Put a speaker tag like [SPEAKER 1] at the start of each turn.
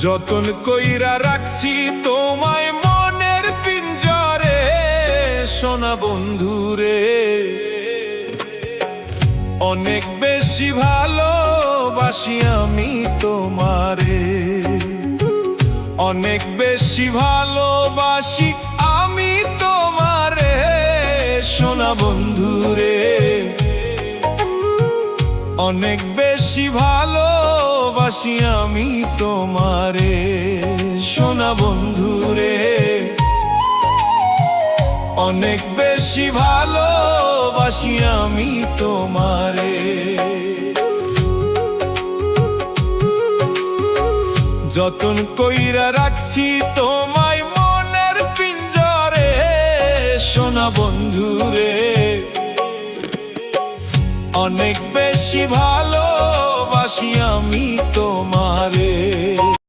[SPEAKER 1] যতন কইরা রাখছি তোমায় মনের পিঞ্জরে, সোনা বন্ধুরে। অনেক বেশি ভালোবাসি আমি তোমারে, অনেক বেশি ভালোবাসি আমি তোমারে, সোনা বন্ধুরে। অনেক বেশি ভালোবাসি আমি তোমারে, সোনা বন্ধুরে। অনেক বেশি ভালোবাসি আমি তোমারে। যতন কইরা রাখছি তোমায় মনের পিঞ্জরে, সোনা বন্ধুরে। অনেক বেশি ভালোবাসি আমি তোমারে।